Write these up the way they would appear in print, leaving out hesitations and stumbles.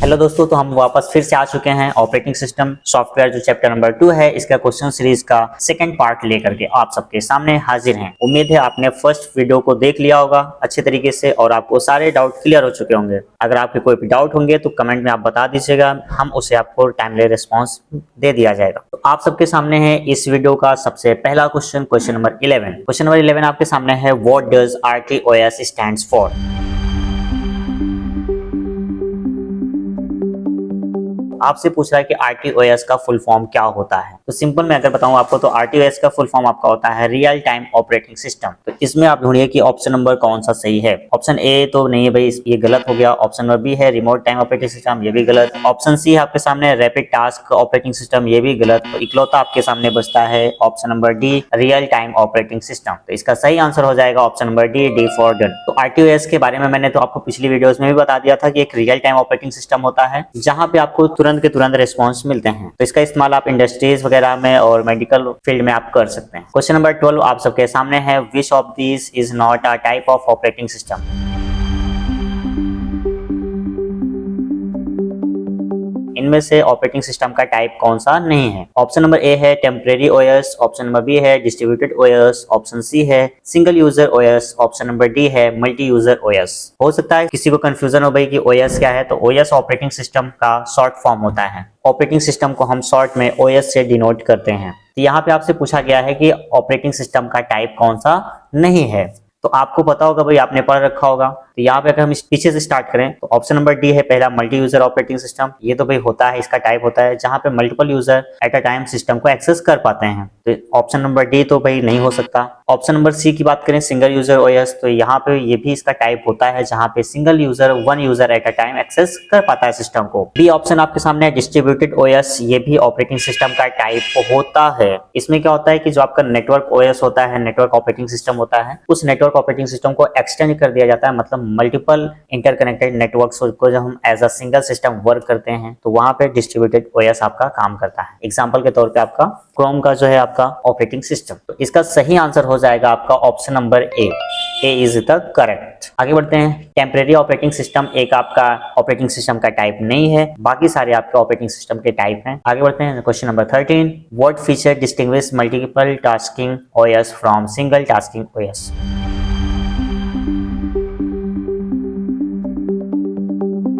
Hello दोस्तों, तो हम वापस फिर से आ चुके हैं ऑपरेटिंग सिस्टम सॉफ्टवेयर जो चैप्टर नंबर 2 है इसका क्वेश्चन सीरीज का सेकंड पार्ट लेकर के आप सबके सामने हाजिर हैं। उम्मीद है आपने फर्स्ट वीडियो को देख लिया होगा अच्छे तरीके से और आपको सारे डाउट क्लियर हो चुके होंगे। अगर आपके कोई भी डाउट होंगे तो कमेंट में आप बता दीजिएगा, हम उसे आपको टाइमली रिस्पॉन्स दे दिया जाएगा। तो आप सबके सामने है इस वीडियो का सबसे पहला question, question number 11। Question number 11 आपके सामने है, what does RTOS stands for. आपसे पूछ रहा है कि RTOS का फुल फॉर्म क्या होता है। तो सिंपल मैं अगर बताऊं आपको तो RTOS का फुल फॉर्म आपका होता है रियल टाइम ऑपरेटिंग सिस्टम। तो इसमें आप ढूंढिए कि ऑप्शन नंबर कौन सा सही है। ऑप्शन ए तो नहीं है भाई, ये गलत हो गया। ऑप्शन नंबर बी है रिमोट टाइम ऑपरेटिंग सिस्टम, ये भी गलत। ऑप्शन सी है आपके सामने रैपिड टास्क ऑपरेटिंग सिस्टम, ये भी गलत। तो इकलौता आपके सामने बचता है option number D real time operating system. तो इसका सही आंसर हो जाएगा option number D for done. तो RTOS के बारे में मैंने तो आपको पिछली वीडियोस में भी बता दिया था कि एक रियल टाइम ऑपरेटिंग सिस्टम होता है जहां पे आपको तुरंत के तुरंत रिस्पॉन्स मिलते हैं। तो इसका इस्तेमाल आप इंडस्ट्रीज वगैरह में और मेडिकल फील्ड में आप कर सकते हैं। क्वेश्चन नंबर 12 आप सबके सामने है, which of this is not a type of operating system. इनमें से ऑपरेटिंग सिस्टम का टाइप कौन सा नहीं है। ऑप्शन नंबर ए है temporary OS, option number B है डिस्ट्रीब्यूटेड ओएस, ऑप्शन सी है single user OS, option number D है मल्टी यूजर ओएस। हो सकता है किसी को कंफ्यूजन हो भाई कि ओएस क्या है। तो ओएस ऑपरेटिंग सिस्टम का शॉर्ट फॉर्म होता है। ऑपरेटिंग सिस्टम को हम शॉर्ट में ओएस से डिनोट करते हैं। तो यहाँ पे आपसे पूछा गया है कि ऑपरेटिंग सिस्टम का टाइप कौन सा नहीं है। तो आपको पता होगा भाई, आपने पढ़ रखा होगा। तो यहाँ पे अगर हम इस पीछे से स्टार्ट करें तो ऑप्शन नंबर डी है पहला मल्टी यूजर ऑपरेटिंग सिस्टम। ये तो भाई होता है, इसका टाइप होता है जहाँ पे multiple user at a time system को एक्सेस कर पाते हैं। तो ऑप्शन नंबर डी तो भाई नहीं हो सकता। ऑप्शन नंबर सी की बात करें सिंगल यूजर ओएस, तो यहाँ पे ये भी इसका टाइप होता है जहाँ पे single user one user at a time access कर पाता है सिस्टम को। बी ऑप्शन आपके सामने है डिस्ट्रीब्यूटेड ओएस, ये भी ऑपरेटिंग सिस्टम का टाइप होता है। इसमें क्या होता है कि जो आपका नेटवर्क ओएस होता है, नेटवर्क ऑपरेटिंग सिस्टम होता है, उस नेटवर्क ऑपरेटिंग सिस्टम को एक्सटेंड कर दिया जाता है। मतलब मल्टीपल इंटरकनेक्टेड नेटवर्क्स को जब हम as a single system work करते हैं तो वहां पे डिस्ट्रीब्यूटेड ओएस आपका काम करता है। एग्जांपल के तौर पे आपका क्रोम का जो है आपका ऑपरेटिंग सिस्टम। तो इसका सही आंसर हो जाएगा आपका option number A is the correct. आगे बढ़ते हैं। टेम्परेरी ऑपरेटिंग सिस्टम एक आपका ऑपरेटिंग सिस्टम का टाइप नहीं है, बाकी सारे आपके ऑपरेटिंग सिस्टम के टाइप हैं। आगे बढ़ते हैं question number 13, what feature distinguish multiple tasking OS from single tasking OS.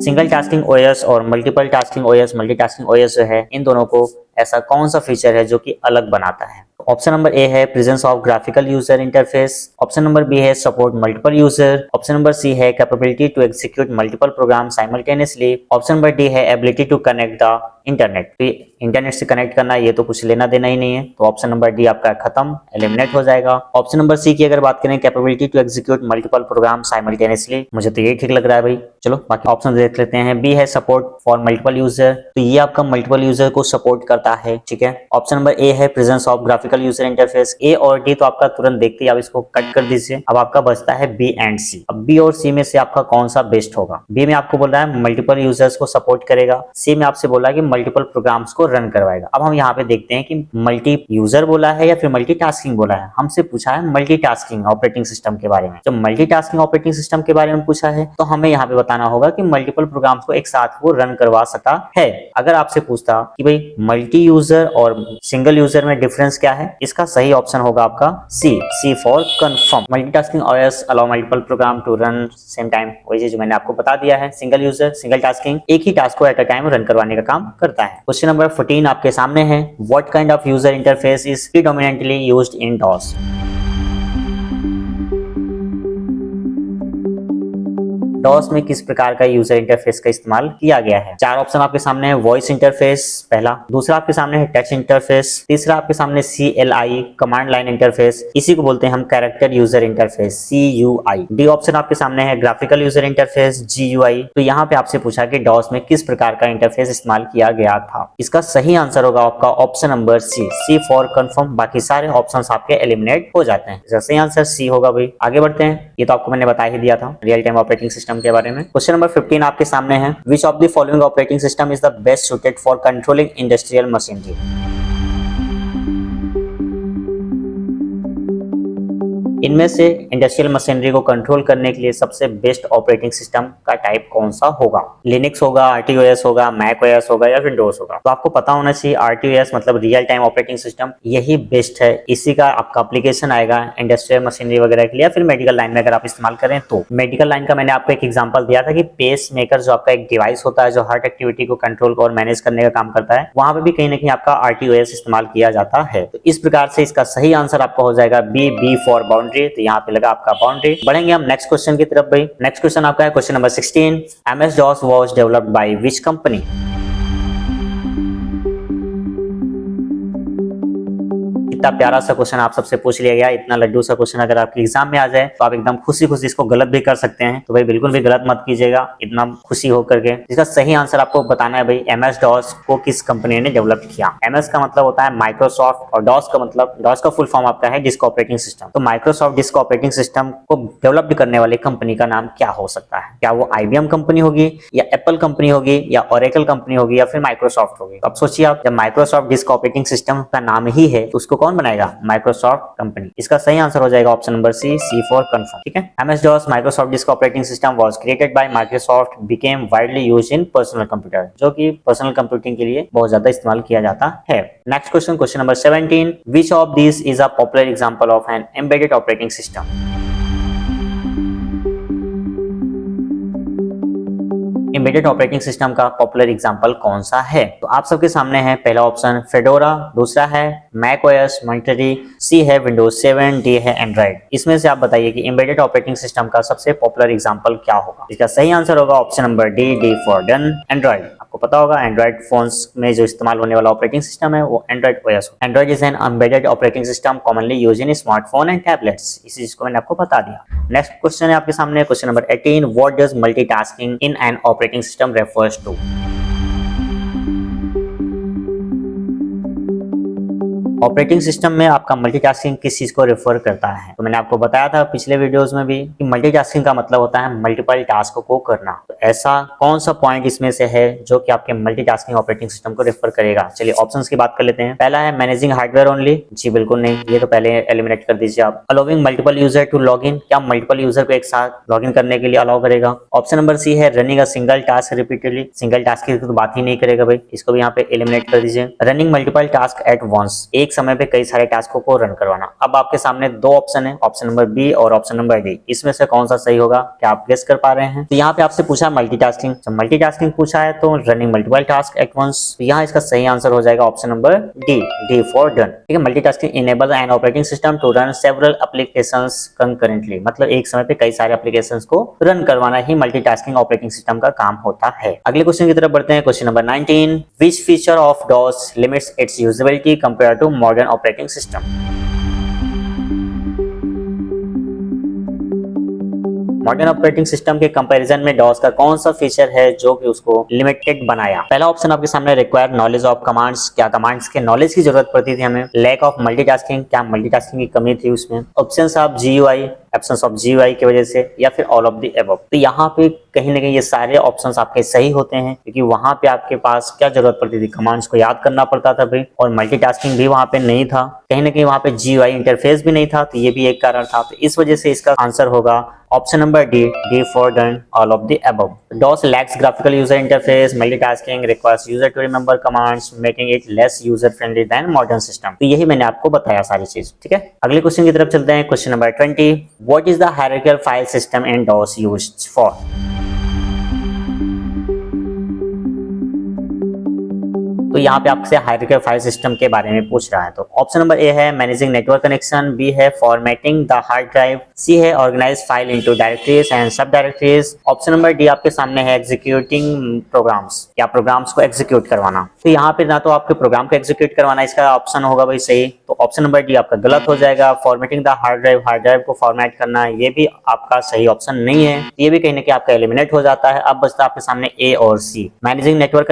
Single tasking OS और multiple tasking OS, multitasking OS जो है, इन दोनों को ऐसा कौन सा फीचर है जो कि अलग बनाता है। ऑप्शन नंबर ए है presence of graphical user interface, option number B है support multiple user, option number C है capability to execute multiple program simultaneously, option number D है ability to connect the internet. तो internet से connect करना ये तो कुछ लेना देना ही नहीं है। तो ऑप्शन नंबर डी आपका खत्म, एलिमिनेट हो जाएगा। ऑप्शन नंबर सी की अगर बात करें capability to execute multiple program simultaneously, मुझे तो ये ठीक लग रहा है भाई। चलो बाकी ऑप्शन देख लेते हैं। बी है सपोर्ट फॉर मल्टीपल यूजर, तो ये आपका मल्टीपल यूजर को सपोर्ट करता है, ठीक है। ऑप्शन नंबर ए है presence of graphical user interface. A और डी तो आपका तुरंत देखते ही आप इसको कट कर दीजिए। अब आपका बचता है बी एंड सी। अब बी और सी में से आपका कौन सा बेस्ट होगा। बी में आपको बोल रहा है मल्टीपल यूजर्स को सपोर्ट करेगा, सी में आपसे बोला कि मल्टीपल प्रोग्राम्स को रन करवाएगा। अब हम यहाँ पे देखते हैं कि मल्टी यूजर बोला है या फिर मल्टीटास्किंग बोला है। हमसे पूछा है मल्टीटास्किंग ऑपरेटिंग सिस्टम के बारे में। जब मल्टीटास्किंग ऑपरेटिंग सिस्टम के बारे में पूछा है तो हमें यहाँ पे बताना होगा कि मल्टीपल प्रोग्राम्स को एक साथ वो रन करवा सकता है। अगर आपसे पूछता कि भाई मल्टी यूजर और सिंगल यूजर में डिफरेंस क्या है, इसका सही ऑप्शन होगा आपका C for confirm. Multitasking OS allow multiple program to run same time, वही चीज मैंने आपको बता दिया है। सिंगल यूजर सिंगल टास्किंग एक ही टास्क को एट अ टाइम रन करवाने का काम करता है। क्वेश्चन नंबर 14 आपके सामने है, what kind of user interface is predominantly used in DOS. DOS में किस प्रकार का यूजर इंटरफेस का इस्तेमाल किया गया है। चार ऑप्शन आपके सामने है, वॉइस इंटरफेस पहला, दूसरा आपके सामने है टच इंटरफेस, तीसरा आपके सामने CLI कमांड लाइन इंटरफेस, इसी को बोलते हैं हम character user interface CUI। D option आपके सामने है ग्राफिकल यूजर इंटरफेस GUI। तो यहाँ पे आपसे पूछा कि डॉस में किस प्रकार का इंटरफेस इस्तेमाल किया गया था। इसका सही आंसर होगा आपका option number C for confirm. बाकी सारे ऑप्शन आपके एलिमिनेट हो जाते हैं। इसका सही आंसर सी होगा भाई। आगे बढ़ते हैं। ये तो आपको मैंने बता ही दिया था रियल टाइम ऑपरेटिंग सिस्टम के बारे में। क्वेश्चन नंबर 15 आपके सामने है, which of the following operating system is the best suited for controlling industrial machinery. इनमें से इंडस्ट्रियल मशीनरी को कंट्रोल करने के लिए सबसे बेस्ट ऑपरेटिंग सिस्टम का टाइप कौन सा होगा? लिनक्स होगा, आरटीओएस होगा, मैक ओएस होगा या विंडोज होगा? तो आपको पता होना चाहिए आरटीओएस मतलब रियल टाइम ऑपरेटिंग सिस्टम, यही बेस्ट है। इसी का आपका एप्लीकेशन आएगा इंडस्ट्रियल मशीनरी वगैरह के लिए या फिर मेडिकल लाइन में अगर आप इस्तेमाल करें तो। मेडिकल लाइन का मैंने आपको एक एग्जांपल दिया था कि पेस मेकर जो आपका एक डिवाइस होता है जो हार्ट एक्टिविटी को कंट्रोल और मैनेज करने का काम करता है, वहां पे भी कहीं ना कहीं आपका आरटीओएस इस्तेमाल किया जाता है। तो इस प्रकार से इसका सही आंसर आपका हो जाएगा बी फॉर बाउंड्री। तो यहाँ पे लगा आपका बाउंड्री। बढ़ेंगे हम नेक्स्ट क्वेश्चन की तरफ भाई। नेक्स्ट क्वेश्चन आपका है question number 16। MS DOS was developed by which company? इतना प्यारा सा क्वेश्चन आप सबसे पूछ लिया गया। इतना लड्डू सा क्वेश्चन अगर आपके एग्जाम में आ जाए तो आप एकदम खुशी खुशी इसको गलत भी कर सकते हैं। तो भाई बिल्कुल भी गलत मत कीजिएगा इतना खुशी होकर के। इसका सही आंसर आपको बताना है भाई MS DOS को किस कंपनी ने डेवलप किया। MS का मतलब होता है माइक्रोसॉफ्ट और DOS का मतलब, DOS का फुल फॉर्म आपका है डिस्क ऑपरेटिंग सिस्टम। तो माइक्रोसॉफ्ट डिस्क ऑपरेटिंग सिस्टम को डेवलप करने वाली कंपनी का नाम क्या हो सकता है? क्या वो IBM कंपनी होगी या एप्पल कंपनी होगी या ओरेकल कंपनी होगी या फिर माइक्रोसॉफ्ट होगी? अब सोचिए आप, जब माइक्रोसॉफ्ट डिस्क ऑपरेटिंग सिस्टम का नाम ही है तो उसको कौन बनाएगा? Microsoft company. इसका सही आंसर हो जाएगा option number C for confirm. ठीक है। MS DOS Microsoft disk operating system was created by Microsoft, became widely used in personal computer, जो कि पर्सनल कंप्यूटिंग के लिए बहुत ज्यादा इस्तेमाल किया जाता है। Next question, question number 17। Which of this is a popular example of an embedded operating system? Embedded operating system का पॉपुलर एग्जांपल कौन सा है? तो आप सबके सामने है पहला ऑप्शन फेडोरा, दूसरा है मैक ओएस, मॉन्टरी, सी है विंडोज 7, डी है एंड्रॉइड। इसमें से आप बताइए कि एम्बेडेड ऑपरेटिंग सिस्टम का सबसे पॉपुलर एग्जांपल क्या होगा? इसका सही आंसर होगा option number D for done, Android. आपको पता होगा एंड्रॉइड फोन्स में जो इस्तेमाल होने वाला ऑपरेटिंग सिस्टम है वो एंड्रॉइड ओएस है। Android is an embedded operating system commonly used in smartphone and tablets. इसी चीज को मैंने आपको बता दिया। नेक्स्ट क्वेश्चन है आपके सामने question number 18। What does multitasking in an operating system refers to? Operating system में आपका मल्टीटास्किंग किस चीज को रेफर करता है? तो मैंने आपको बताया था पिछले वीडियोस में भी कि मल्टीटास्किंग का मतलब होता है मल्टीपल टास्क को करना। तो ऐसा कौन सा पॉइंट इसमें से है जो कि आपके मल्टीटास्किंग ऑपरेटिंग सिस्टम को रेफर करेगा? चलिए ऑप्शंस की बात कर लेते हैं। पहला है मैनेजिंग हार्डवेयर ओनली। जी बिल्कुल नहीं, ये तो पहले एलिमिनेट कर दीजिए आप। Allowing multiple user to log in, क्या मल्टीपल यूजर को एक साथ लॉग इन करने के लिए अलाउ करेगा? ऑप्शन नंबर सी है running a single task repeatedly. Single task की तो बात ही नहीं करेगा भाई, इसको भी यहाँ पे एलिमिनेट कर दीजिए। Running multiple task at once, एक समय पे कई सारे टास्कों को रन करवाना। अब आपके सामने दो ऑप्शन है, ऑप्शन नंबर बी और ऑप्शन नंबर डी। इसमें से कौन सा सही होगा, क्या आप गेस कर पा रहे हैं? तो यहाँ पे आपसे पूछा मल्टीटास्किंग, जब मल्टीटास्किंग पूछा है तो running multiple task at once, तो यहाँ इसका सही आंसर हो जाएगा option number D for done. ठीक है। Multitasking enable an operating system to run several applications concurrently, मतलब एक समय पे कई सारे एप्लीकेशंस को रन करवाना ही मल्टीटास्किंग ऑपरेटिंग सिस्टम का काम होता है। अगले क्वेश्चन की तरफ बढ़ते हैं। Question number 19। Which feature of DOS limits its usability compare to modern operating system? Modern operating system के कंपैरिजन में DOS का कौन सा फीचर है जो कि उसको लिमिटेड बनाया? पहला ऑप्शन आपके सामने रिक्वायर नॉलेज ऑफ कमांड्स, क्या कमांड्स के नॉलेज की जरूरत पड़ती थी हमें? लैक ऑफ मल्टीटास्किंग, क्या मल्टीटास्किंग की कमी थी उसमें? Options of GUI, absence of GUI की वजह से, या फिर ऑल ऑफ द अबव। तो यहाँ पे कहीं ना कहीं ये सारे ऑप्शंस आपके सही होते हैं क्योंकि वहां पे आपके पास क्या जरूरत पड़ती थी, कमांड्स को याद करना पड़ता था भाई, और मल्टीटास्किंग भी वहां पे नहीं था, कहीं ना कहीं वहां पे GUI इंटरफेस भी नहीं था, तो ये भी एक कारण था। तो इस वजह से इसका आंसर होगा option number D for done, all of the above. DOS lacks graphical user interface, multitasking requires user to remember commands, making it less user friendly than modern system। तो यही मैंने आपको बताया सारी चीज। ठीक है। अगले क्वेश्चन की तरफ चलते हैं। Question number 20। What is the hierarchical file system in DOS used for? तो यहाँ पे आपसे हायरार्किकल फाइल सिस्टम के बारे में पूछ रहा है। तो ऑप्शन नंबर ए है मैनेजिंग नेटवर्क कनेक्शन, बी है formatting the hard drive, C है organise file into directories and sub directories, option number D आपके सामने है एग्जीक्यूटिंग प्रोग्राम्स, या प्रोग्राम्स को एग्जीक्यूट करवाना। तो यहाँ पे ना तो आपके प्रोग्राम को एग्जीक्यूट करवाना इसका ऑप्शन होगा भाई सही, तो ऑप्शन नंबर डी आपका गलत हो जाएगा। फॉर्मेटिंग द हार्ड ड्राइव को फॉर्मेट करना, ये भी आपका सही ऑप्शन नहीं है, ये भी कहीं ना कहीं आपका एलिमिनेट हो जाता है। अब बचता है आपके सामने ए और सी। मैनेजिंग नेटवर्क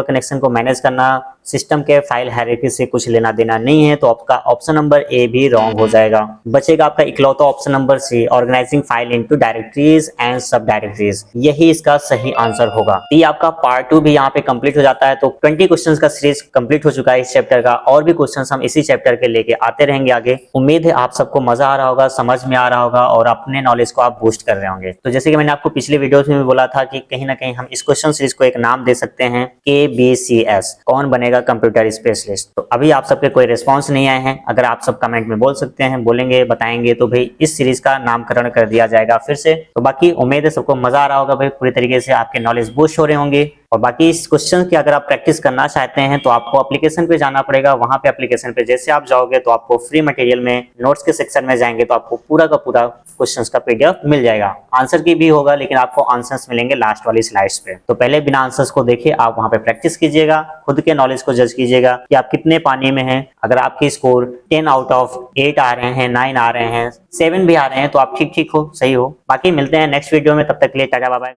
कनेक्शन को मैनेज करना करना, सिस्टम के फाइल हायरार्की से कुछ लेना देना नहीं है, तो आपका ऑप्शन नंबर ए भी रॉन्ग हो जाएगा। बचेगा आपका इकलौता option number C, organising file into directories and sub directories, यही इसका सही आंसर होगा। ये आपका पार्ट 2 भी यहाँ पे कंप्लीट हो जाता है। तो 20 क्वेश्चंस का सीरीज कंप्लीट हो चुका है इस चैप्टर का, और भी क्वेश्चंस हम इसी चैप्टर के लेके आते रहेंगे आगे। उम्मीद है आप सबको मजा आ रहा होगा, समझ में आ रहा होगा और अपने नॉलेज को आप बूस्ट कर रहे होंगे। तो जैसे कि मैंने आपको पिछले वीडियोस में भी बोला था कि कहीं ना कहीं हम इस क्वेश्चन सीरीज को एक नाम दे सकते हैं, KBCS, कौन बनेगा कंप्यूटर स्पेशलिस्ट। तो अभी आप सबके कोई रिस्पॉन्स नहीं आए हैं, अगर आप सब कमेंट में बोल सकते हैं, बोलेंगे, बताएंगे, तो भाई इस सीरीज का नामकरण कर दिया जाएगा फिर से। तो बाकी उम्मीद है सबको मजा आ रहा होगा भाई, पूरी तरीके से आपके नॉलेज बूस्ट हो रहे होंगे। और बाकी इस क्वेश्चन की अगर आप प्रैक्टिस करना चाहते हैं तो आपको एप्लीकेशन पे जाना पड़ेगा। वहां पे एप्लीकेशन पे जैसे आप जाओगे तो आपको फ्री मटेरियल में नोट्स के सेक्शन में जाएंगे तो आपको पूरा का पूरा क्वेश्चंस का पीडीएफ मिल जाएगा। आंसर की भी होगा, लेकिन आपको आंसर्स मिलेंगे लास्ट वाली स्लाइड्स पे। तो पहले बिना आंसर्स को देखे आप वहां पे प्रैक्टिस कीजिएगा, खुद के नॉलेज को जज कीजिएगा कि आप कितने पानी में हैं। अगर आपके स्कोर 10 आउट ऑफ 8 आ रहे हैं, 9 आ रहे हैं, 7 भी आ रहे हैं, तो आप ठीक ठीक हो, सही हो। बाकी मिलते हैं नेक्स्ट वीडियो में, तब तक के लिए टाटा बाय बाय।